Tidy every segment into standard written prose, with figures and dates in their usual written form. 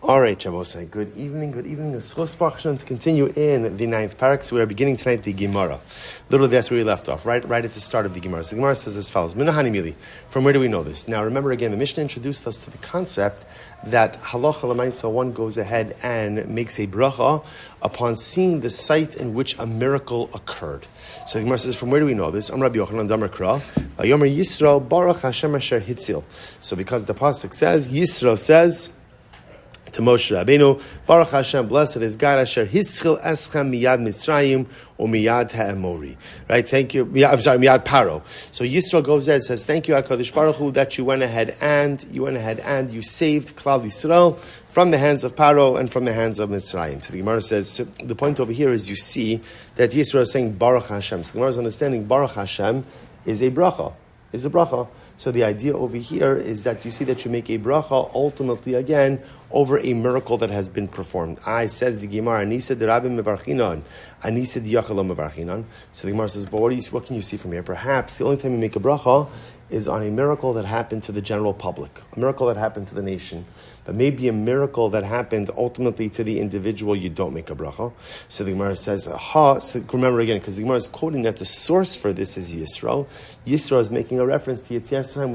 All right, Shabbosai. Good evening. To continue in the 9th parak, so we are beginning tonight the Gemara. Literally, that's where we left off, right at the start of the Gemara. So the Gemara says as follows: Minahani mili. From where do we know this? Now, remember again, the Mishnah introduced us to the concept that halacha l'maisa, one goes ahead and makes a bracha upon seeing the site in which a miracle occurred. So the Gemara says, from where do we know this? Rabbi Yochanan Damar Kra, Yomer Yisro Baruch Hashem Asher Hitzil. So because the pasuk says, Yisro says to Moshe Rabbeinu, Baruch Hashem, blessed is God, Asher Hischil Eschem Miyad Mitzrayim or Miyad Ha'emori. Right? Thank you. Miyad Paro. So Yisro goes there and says, thank you, HaKadosh Baruch Hu, that you went ahead and you saved Klal Yisrael from the hands of Paro and from the hands of Mitzrayim. So the Gemara says, so the point over here is you see that Yisro is saying Baruch Hashem. So the Gemara is understanding Baruch Hashem is a bracha. So the idea over here is that you see that you make a bracha ultimately again over a miracle that has been performed. Says the Gemara, Anisa de Rabbi Mevarchinon, Anisa de Yachala Mevarchinon. So the Gemara says, but what can you see from here? Perhaps the only time you make a bracha is on a miracle that happened to the general public, a miracle that happened to the nation. But maybe a miracle that happened ultimately to the individual, you don't make a bracha. So the Gemara says, so remember again, because the Gemara is quoting that the source for this is Yisro. Yisro is making a reference to Yetzias Mitzrayim,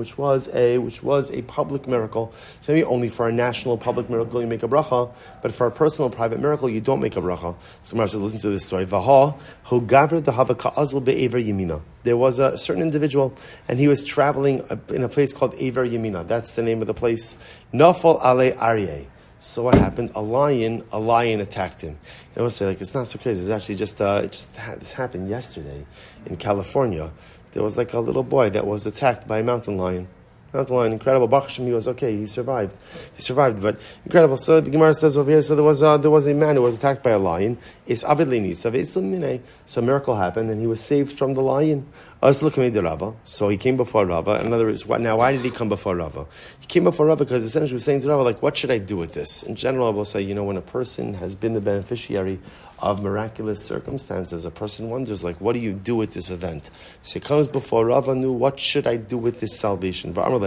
which was a public miracle. So maybe only for a national public miracle you make a bracha, but for a personal private miracle you don't make a bracha. So the Gemara says, listen to this story. Vaha hu gavra dehava ka'azl be'ever yemina. There was a certain individual, and he was traveling in a place called Ever Yemina. That's the name of the place. Nafal ale aryeh. So what happened? A lion attacked him. I would say, it's not so crazy. It's actually this happened yesterday in California. There was a little boy that was attacked by a mountain lion. Incredible. Baruch Hashem, he was okay. He survived, but incredible. So the Gemara says over here, so there was a man who was attacked by a lion. So a miracle happened, and he was saved from the lion. So he came before Rava. In other words, why did he come before Rava? He came before Rava because essentially he was saying to Rava, what should I do with this? In general, I will say, when a person has been the beneficiary of miraculous circumstances, a person wonders, what do you do with this event? So he comes before Rava, what should I do with this salvation? Baruch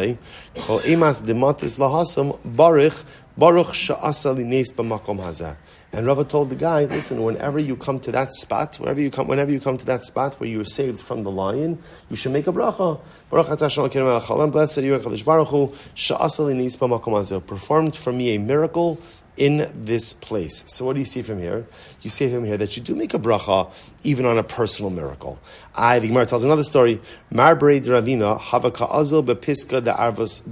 sha'asa lineis b'makom hazeh. And Rava told the guy, listen, whenever you come to that spot, where you were saved from the lion, you should make a bracha. Baruch atah Hashem Elokeinu melech haolam, blessed are you, HaKadosh Baruch Hu, sha'asa lineis b'makom hazeh, performed for me a miracle in this place. So what do you see from here? You see from here that you do make a bracha even on a personal miracle. The Gemara tells another story. Mar Brei Ravina hava ka'azil bepiska da'arvos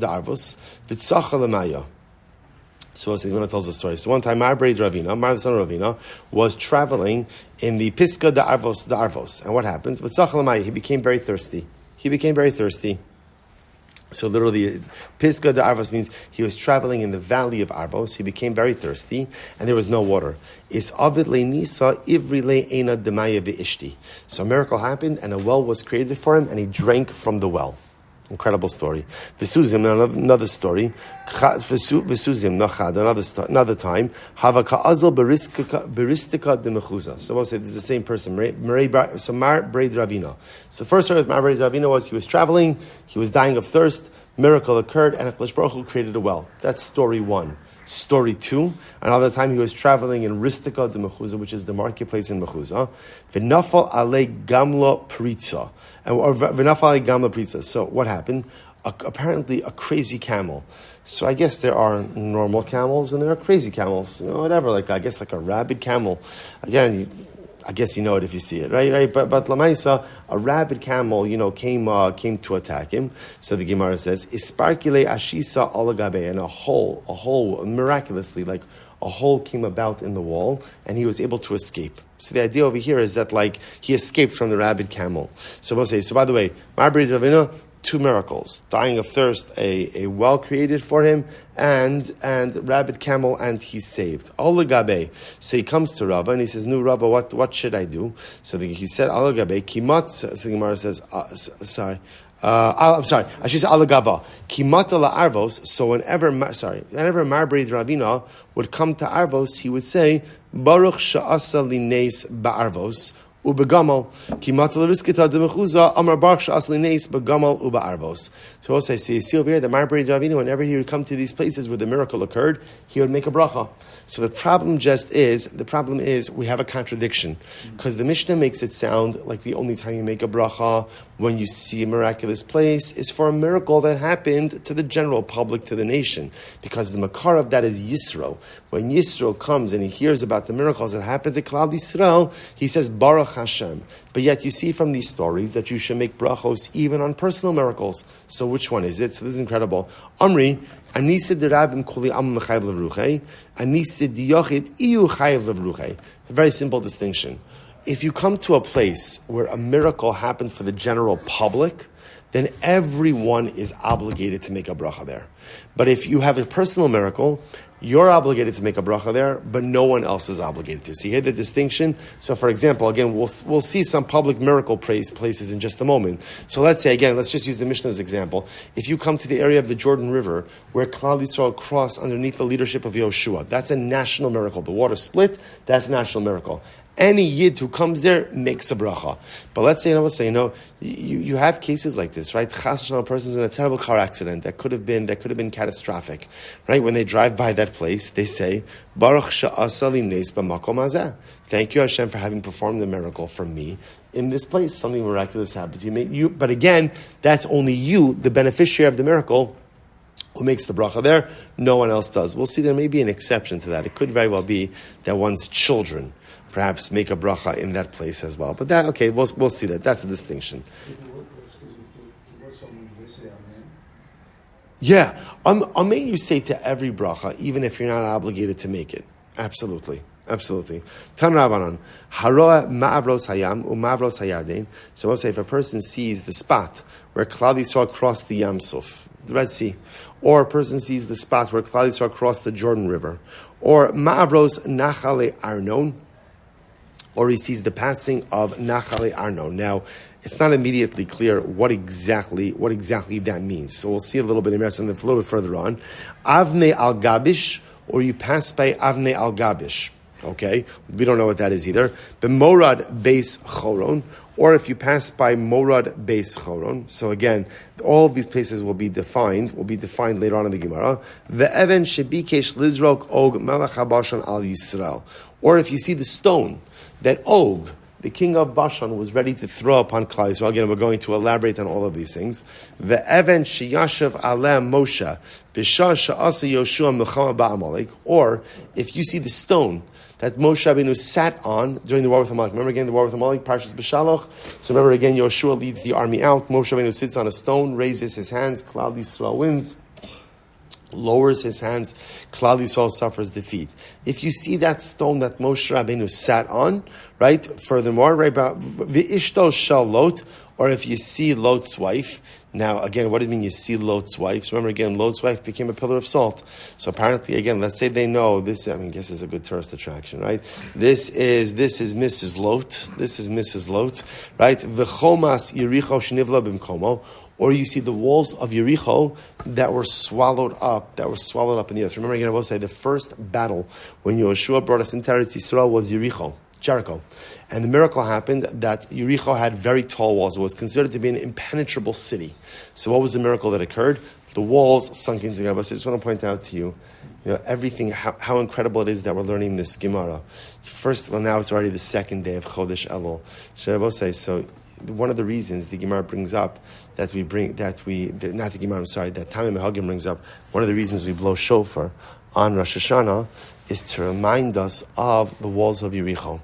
v'tzacha l'maya. So the Gemara tells the story. So one time Mar Brei Ravina, Mar the son of Ravina, was traveling in the piska da'arvos. And what happens? V'tzacha l'maya, he became very thirsty. So literally, Pisga de Arvos means he was traveling in the valley of Arvos. He became very thirsty, and there was no water. Is avid le nisa ivri le ena demaya ve'ishti. So a miracle happened, and a well was created for him, and he drank from the well. Incredible story. Vesuzim, another story. Vesuzim, another time. Hava ka'azal beristika de mechuza. So we'll say this is the same person. So Mar Brei Ravina. So the first story with Mar Brei Ravina was he was traveling, he was dying of thirst, miracle occurred, and HaKadosh Baruch Hu created a well. That's story one. Story two, another time he was traveling in Ristika de Mechuza, which is the marketplace in Mechuza. V'nafal alei gamla pritza. So what happened? Apparently a crazy camel. So I guess there are normal camels and there are crazy camels. Whatever, I guess a rabid camel. Again, I guess you know it if you see it, right? But Lamaisa, a rabid camel, came to attack him. So the Gemara says, Isparkile ashisa alagabe, and a hole, miraculously, a hole came about in the wall, and he was able to escape. So the idea over here is that, he escaped from the rabid camel. So we'll say, by the way, Mar Brei Ravina, two miracles: dying of thirst, a well created for him, and rabid camel, and he's saved. Alagabe. So he comes to Rava and he says, "No, Rava, what should I do?" So he said, "Alagabe kimat." So the Gemara says, I'm sorry. I should say alagava kimata la arvos. So whenever Mar Brei Ravina would come to Arvos, he would say, "Baruch sha'asa lineis ba'arvos." ubegamal kimatal riskita demechuza amar baruch asli neis begamal ubearvos. So also, so you see over here that Marbury Ravina, whenever he would come to these places where the miracle occurred, he would make a bracha. So the problem is we have a contradiction, because the Mishnah makes it sound like the only time you make a bracha when you see a miraculous place is for a miracle that happened to the general public, to the nation, because the makar of that is Yisro. When Yisro comes and he hears about the miracles that happened to Klal Yisrael, he says Baruch Hashem. But yet you see from these stories that you should make brachos even on personal miracles. So which one is it? So this is incredible. Amri, Anisa derabim kuli am mechayev levruchei, Anisa diyochid iyu chayev levruchei. A very simple distinction. If you come to a place where a miracle happened for the general public, then everyone is obligated to make a bracha there. But if you have a personal miracle, you're obligated to make a bracha there, but no one else is obligated to. So you hear the distinction? So for example, again, we'll see some public miracle places in just a moment. So let's say, again, let's just use the Mishnah's example. If you come to the area of the Jordan River, where Klal Yisrael crossed underneath the leadership of Yoshua, that's a national miracle. The water split, that's a national miracle. Any yid who comes there makes a bracha. But let's say, you have cases like this, right? Chas v'shalom, a person's in a terrible car accident that could have been catastrophic, right? When they drive by that place, they say, Baruch she'asa li nes b'makom hazeh. Thank you, Hashem, for having performed the miracle for me in this place. Something miraculous happened to you. But again, that's only you, the beneficiary of the miracle, who makes the bracha there. No one else does. We'll see there may be an exception to that. It could very well be that one's children perhaps make a bracha in that place as well. But that, okay, we'll see that. That's a distinction. Yeah. Amen you say to every bracha, even if you're not obligated to make it. Absolutely. Tan Rabbanan, Haroa ma'avros hayam u'ma'avros hayardein. So we'll say if a person sees the spot where Klal Yisrael crossed the Yam Suf, the Red Sea, or a person sees the spot where Klal Yisrael crossed the Jordan River, or ma'avros nachale Arnon, or he sees the passing of Nachale Arnon. Now, it's not immediately clear what exactly that means. So we'll see a little bit in a little bit further on. Avne al Gabish, or you pass by Avne al Gabish. Okay, we don't know what that is either. B'morad beis choron, or if you pass by Morad beis choron. So again, all of these places will be defined later on in the Gemara. Ve'even shebikesh lizrok og melech habashan al Yisrael, or if you see the stone that Og, the king of Bashan, was ready to throw upon Klal Yisrael. Again, we're going to elaborate on all of these things. Ve'even sheyashav aleh Moshe b'shah she'asa Yoshua milchama ba'amalek. Or if you see the stone that Moshe Rabbeinu sat on during the war with Amalek. Remember again the war with Amalek, Parshas B'Shaloch. So remember again, Yoshua leads the army out. Moshe Rabbeinu sits on a stone, raises his hands. Klal Yisrael wins. Lowers his hands, Klal Yisrael suffers defeat. If you see that stone that Moshe Rabbeinu sat on, right? Furthermore, right about v'ishto shel Lot, or if you see Lot's wife. Now, again, what does it mean you see Lot's wife? So remember again, Lot's wife became a pillar of salt. So apparently, again, let's say they know this. I guess is a good tourist attraction, right? This is Mrs. Lot. This is Mrs. Lot, right? V'chomas Yericho shnivla b'mkomo. Or you see the walls of Yericho that were swallowed up in the earth. Remember again, I will say the first battle when Yoshua brought us into Eretz Yisrael was Jericho. And the miracle happened that Yericho had very tall walls. It was considered to be an impenetrable city. So what was the miracle that occurred? The walls sunk into together. So I just want to point out to you, everything, how incredible it is that we're learning this Gemara. Now it's already the second day of Chodesh Elul. So I will say, one of the reasons the Gemara brings up that Tamim Hagim brings up, one of the reasons we blow shofar on Rosh Hashanah is to remind us of the walls of Yericho.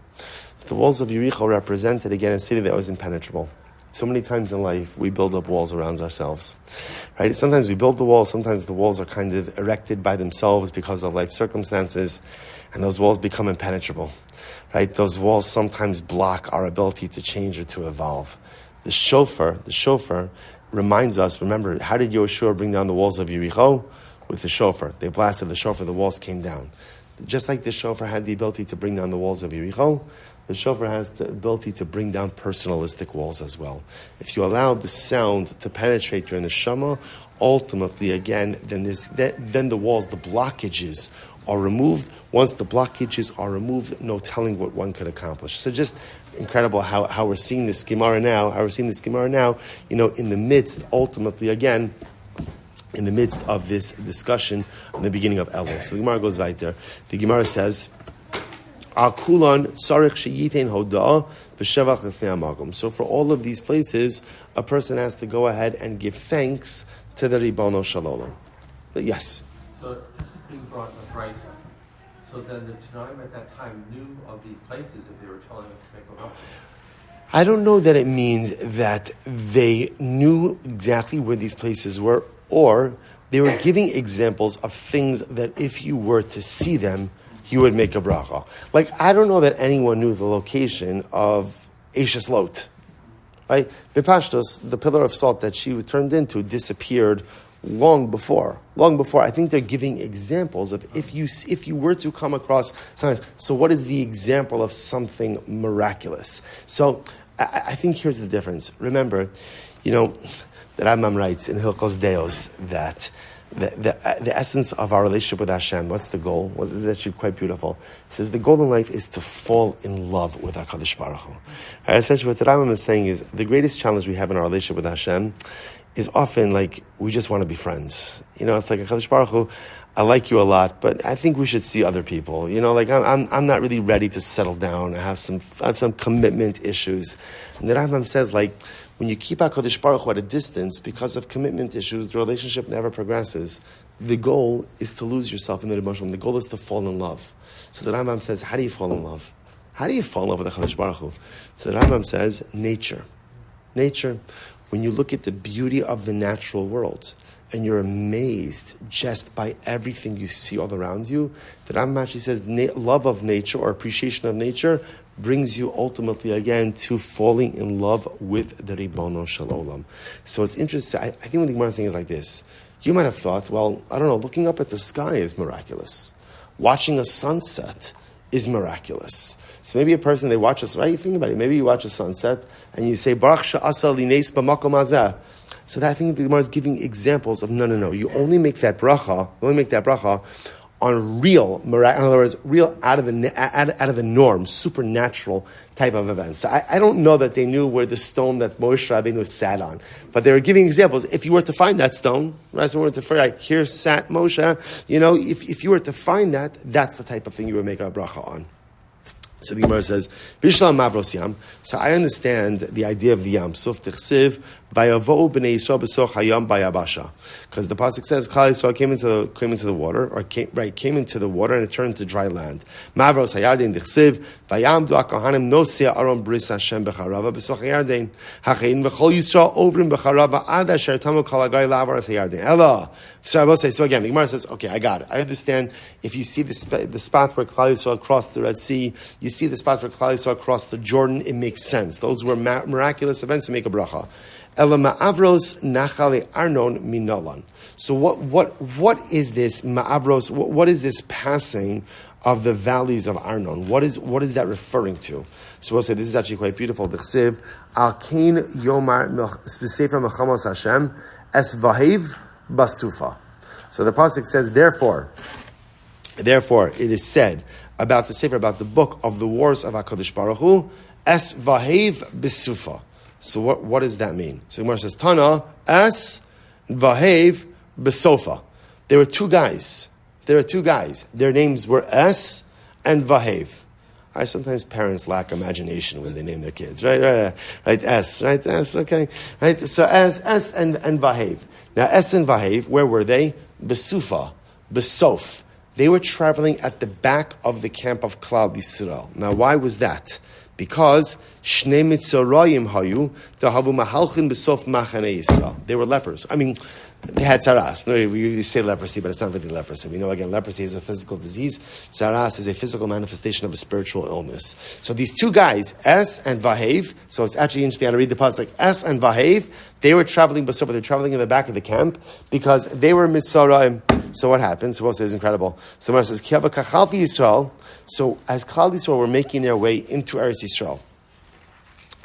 The walls of Yericho represented, again, a city that was impenetrable. So many times in life, we build up walls around ourselves, right? Sometimes we build the walls, sometimes the walls are kind of erected by themselves because of life circumstances, and those walls become impenetrable, right? Those walls sometimes block our ability to change or to evolve. The shofar reminds us, remember, how did Yoshua bring down the walls of Yericho? With the shofar. They blasted the shofar, the walls came down. Just like the shofar had the ability to bring down the walls of Yericho, the shofar has the ability to bring down personalistic walls as well. If you allow the sound to penetrate your neshama, ultimately, again, then the walls, the blockages are removed. Once the blockages are removed, no telling what one could accomplish. So just incredible how we're seeing this Gemara now. In the midst, ultimately, again, in the midst of this discussion in the beginning of Elul. So the Gemara goes right there. The Gemara says, so for all of these places, a person has to go ahead and give thanks to the Ribono Shel Olam. But yes. So this is being brought in the Brisa. So then the Tanaim at that time knew of these places if they were telling us to make them up. I don't know that it means that they knew exactly where these places were, or they were giving examples of things that if you were to see them, you would make a bracha. Like, I don't know that anyone knew the location of Eshes Lot. Right? Bepashtos, the pillar of salt that she was turned into disappeared long before. I think they're giving examples of if you were to come across something. So what is the example of something miraculous? So I think here's the difference. Remember, the Rambam writes in Hilchos Deos that the essence of our relationship with Hashem, what's the goal? Well, this is actually quite beautiful. He says the goal in life is to fall in love with HaKadosh Baruch Hu. Right? Essentially what the Rambam is saying is the greatest challenge we have in our relationship with Hashem is often like we just want to be friends. It's like HaKadosh Baruch Hu, I like you a lot, but I think we should see other people. I'm not really ready to settle down. I have some commitment issues. And the Rambam says when you keep HaKadosh Baruch Hu at a distance because of commitment issues, the relationship never progresses. The goal is to lose yourself in the emotion. The goal is to fall in love. So the Rambam says, how do you fall in love? How do you fall in love with HaKadosh Baruch Hu? So the Rambam says, nature. When you look at the beauty of the natural world, and you're amazed just by everything you see all around you, the Rambam actually says love of nature or appreciation of nature brings you ultimately again to falling in love with the Ribono Shel Olam. So it's interesting. I think what the Gemara is saying is like this. You might have thought, well, I don't know, looking up at the sky is miraculous. Watching a sunset is miraculous. So maybe a person, they watch us, right? You think about it. Maybe you watch a sunset and you say, Baruch she'asa li nes b'makom hazeh. So that I think the Gemara is giving examples of no. You only make that bracha on real, in other words, real out of the norm, supernatural type of events. So I don't know that they knew where the stone that Moshe Rabbeinu sat on, but they were giving examples. If you were to find that stone, right, so we were to find, right, here sat Moshe. If you were to find that, that's the type of thing you would make a bracha on. So the Gemara says, Bishlam Mavros Yam. So I understand the idea of the Yam. Suf Tichsiv, Vayavo'u b'nei Yisrael b'soch hayam bayabasha. Because the pasuk says, Klal Yisrael came into the water, came into the water and it turned to dry land. Mavros hayarden Tichsiv, Vayamdu ha'kohanim nosea aron bris Hashem b'charava b'soch hayarden. Hachein v'chol Yisrael ovrim b'charava ad asher tamu kol hagai la'avaras hayarden. Ella. So I will say, so again, the Gemara says, okay, I got it. I understand if you see the spot where Klal Yisrael crossed the Red Sea, you see the spot where Klal Yisrael crossed the Jordan, it makes sense. Those were miraculous events to make a bracha. Ela ma'avros nachale arnon minolan. So what is this ma'avros? What is this passing of the valleys of Arnon? What is that referring to? So we'll say this is actually quite beautiful. B'chsiv al kain yomar b'sefer mechamos Hashem es vahev basufa. So the pasuk says, therefore, it is said about the sefer, about the book of the wars of HaKadosh Baruch Hu, es vahev b'sufa. So what does that mean? So the Gemara says, Tana, es vahev b'sofa. There were two guys. Their names were Es and Vahev. Sometimes parents lack imagination when they name their kids, right? Es, right? Es, okay. Right? So Es and Vahev. Now, Es and Vahev, where were they? Besufa, Besof. They were traveling at the back of the camp of Klal Yisrael. Now, why was that? Because Shnei Mitzorayim Hayu, Tahavu Mahalchin Besof Machane Yisrael. They were lepers. They had saras. No, we say leprosy, but it's not really leprosy. We know, again, leprosy is a physical disease. Saras is a physical manifestation of a spiritual illness. So these two guys, Es and Vahev, so it's actually interesting to read the pasuk, Es and Vahev, they were traveling, but they're traveling in the back of the camp because they were Mitzrayim. So what happened? So we'll say it's incredible. So Mar says, Kiava Kachalfi Yisrael. So as Klal Yisrael were making their way into Eretz Yisrael,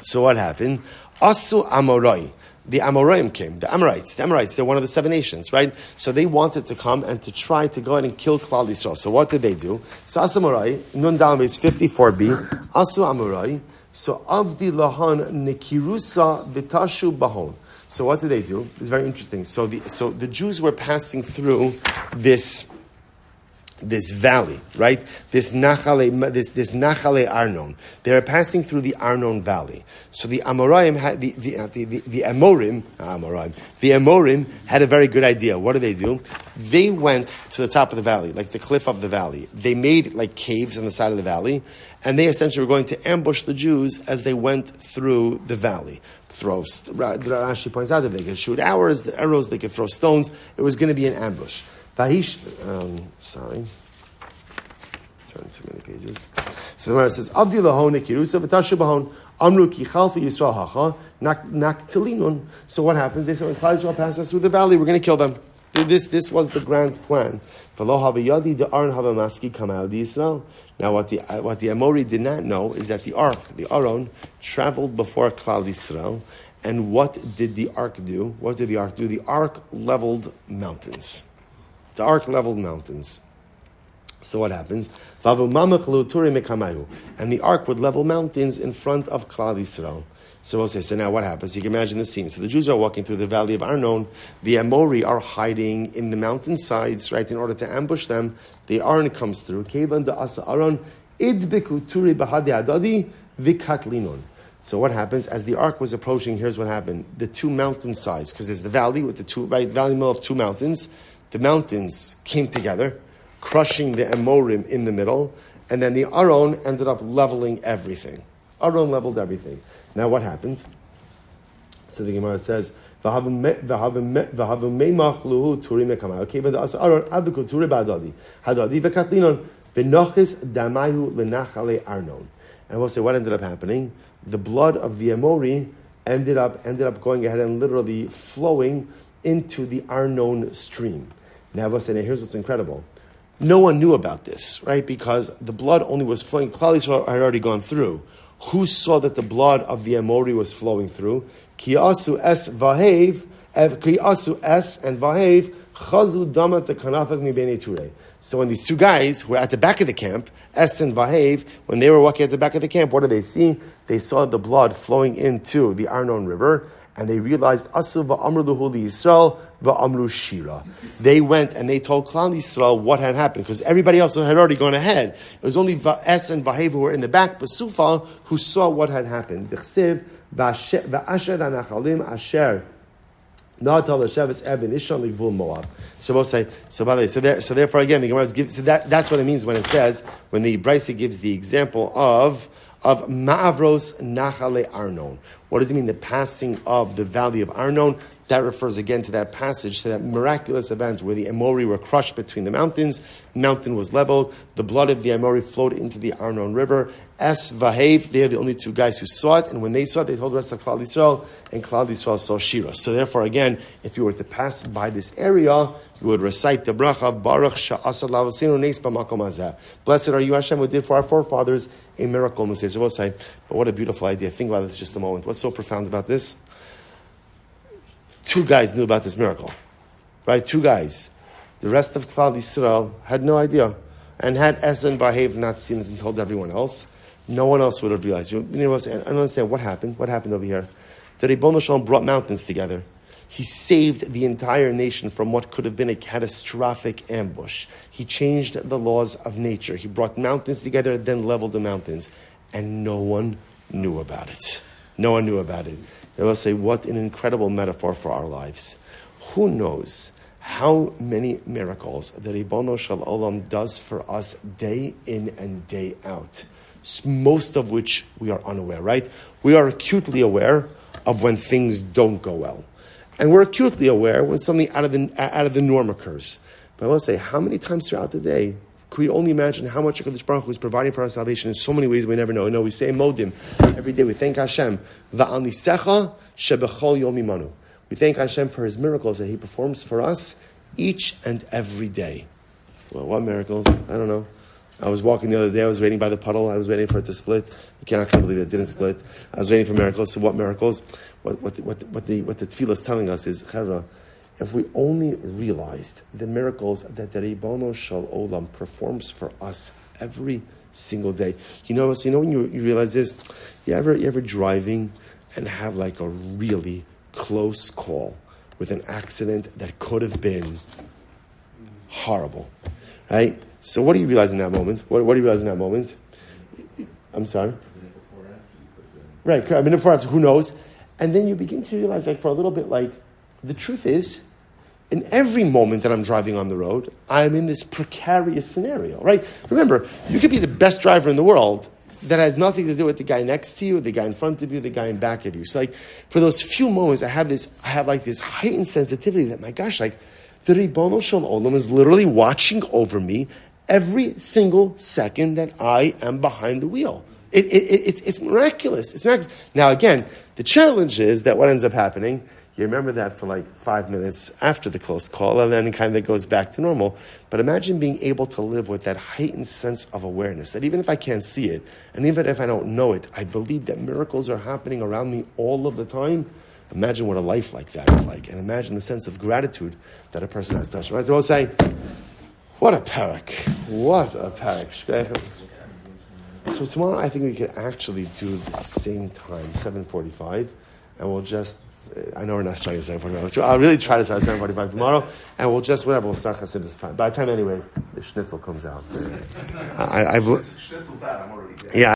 so what happened? Asu Amorai. The Amoraim came, the Amorites, they're one of the 7 nations, right? So they wanted to come and to try to go ahead and kill Klal Yisrael. So what did they do? So Asu Amorai, Nun Dalam is 54b, Asu Amorai, So avdi lahan nikirusa vitashu bahon. So what did they do? It's very interesting. So the Jews were passing through this valley, right? This Nachale Arnon. They are passing through the Arnon Valley. So the Amorim had the Amorim had a very good idea. What did they do? They went to the top of the valley, like the cliff of the valley. They made like caves on the side of the valley, and they essentially were going to ambush the Jews as they went through the valley. Rashi points out that they could shoot arrows, they could throw stones. It was going to be an ambush. Sorry. Turn too many pages. So the Gemara says, Avdi lahon kirusa v'tashu bahon amru ki chalfi Yisrael hacha naktelinun. So what happens? They said, when Klal Yisrael passes through the valley, we're going to kill them. This was the grand plan. V'lo havayadi de'aron havamaski kamal Yisrael. Now what the Amori did not know is that the ark, the Aron, traveled before Klal Yisrael. And what did the ark do? What did the ark do? The ark leveled mountains. The ark leveled mountains. So what happens? And the ark would level mountains in front of Klal Yisrael. So we'll say, so now what happens? You can imagine the scene. So the Jews are walking through the valley of Arnon. The Amori are hiding in the mountain sides, right, in order to ambush them. The Aron comes through. So what happens? As the ark was approaching, here's what happened. The two mountain sides, because there's the valley with the two, right, valley middle of two mountains. The mountains came together, crushing the Amorim in the middle, and then the Aron ended up leveling everything. Aron leveled everything. Now what happened? So the Gemara says, and we'll say what ended up happening. The blood of the Amori ended up going ahead and literally flowing into the Arnon stream. Now we'll say, now here's what's incredible. No one knew about this, right? Because the blood only was flowing. Klal Yisrael had already gone through. Who saw that the blood of the Amori was flowing through? Ki asu es and vahev chazu damat kanafak mi bnei Turei. So when these two guys who were at the back of the camp, Es and Vahev, when they were walking at the back of the camp, what did they see? They saw the blood flowing into the Arnon River, and they realized, Asu va'amru luhu Yisrael va'amru shira. They went and they told Klal Yisrael what had happened, because everybody else had already gone ahead. It was only Es and Vahev who were in the back, Basufa, who saw what had happened. D'chsiv va'asher ha'nachalim asher. So we'll say, so therefore again, the Gemara gives, so that's what it means when it says, when the Brisa gives the example of Ma'avros Nachale Arnon. What does it mean, the passing of the valley of Arnon? That refers again to that passage, to that miraculous event where the Amori were crushed between the mountains, mountain was leveled, the blood of the Amori flowed into the Arnon River. Es Vahev, they are the only two guys who saw it, and when they saw it, they told the rest of Klal Yisrael, and Klal Yisrael saw Shira. So therefore, again, if you were to pass by this area, you would recite the bracha, Baruch Sha'asa Lavasinu Neis B'makom Hazeh. Blessed are you, Hashem, who did for our forefathers a miracle. And we'll say, but what a beautiful idea. Think about this just a moment. What's so profound about this? Two guys knew about this miracle, right? Two guys. The rest of Klal Yisrael had no idea. And had Es and Bahev not seen it and told everyone else, no one else would have realized. I don't understand what happened. What happened over here? The Ribono Shalom brought mountains together. He saved the entire nation from what could have been a catastrophic ambush. He changed the laws of nature. He brought mountains together, then leveled the mountains. And no one knew about it. No one knew about it. They will say, what an incredible metaphor for our lives. Who knows how many miracles the Ribono Shel Olam does for us day in and day out, most of which we are unaware, right? We are acutely aware of when things don't go well. And we're acutely aware when something out of the norm occurs. But I will say, how many times throughout the day could we only imagine how much HaKadosh Baruch Hu is providing for our salvation in so many ways we never know? You know, we say Modim every day. We thank Hashem. Va'anisecha shebechol yom imanu. We thank Hashem for His miracles that He performs for us each and every day. Well, what miracles? I don't know. I was walking the other day. I was waiting by the puddle. I was waiting for it to split. You cannot believe it didn't split. I was waiting for miracles. So what miracles? What the tefillah is telling us is, Chaburah, if we only realized the miracles that the Ribono Shel Olam performs for us every single day. You know when you realize this, you ever driving and have like a really close call with an accident that could have been horrible, right? So what do you realize in that moment? What do you realize in that moment? I'm sorry? Right, I mean, before after, who knows? And then you begin to realize, like, for a little bit, like, the truth is, in every moment that I'm driving on the road, I'm in this precarious scenario, right? Remember, you could be the best driver in the world. That has nothing to do with the guy next to you, the guy in front of you, the guy in back of you. So, like, for those few moments, I have this heightened sensitivity that, my gosh, like, the Ribono Shel Olam is literally watching over me every single second that I am behind the wheel. It's miraculous. It's miraculous. Now, again, the challenge is that what ends up happening, you remember that for like 5 minutes after the close call, and then it kind of goes back to normal. But imagine being able to live with that heightened sense of awareness, that even if I can't see it, and even if I don't know it, I believe that miracles are happening around me all of the time. Imagine what a life like that is like, and imagine the sense of gratitude that a person has touched. Right? So I'll say, what a parak. What a parak. So tomorrow I think we could actually do the same time, 7:45, and we'll just, I know we're not starting at 7:45, so I'll really try to start at 7:45 tomorrow, and we'll start Chassidus fine. By the time anyway, the schnitzel comes out. Schnitzel's out, I'm already there. Yeah.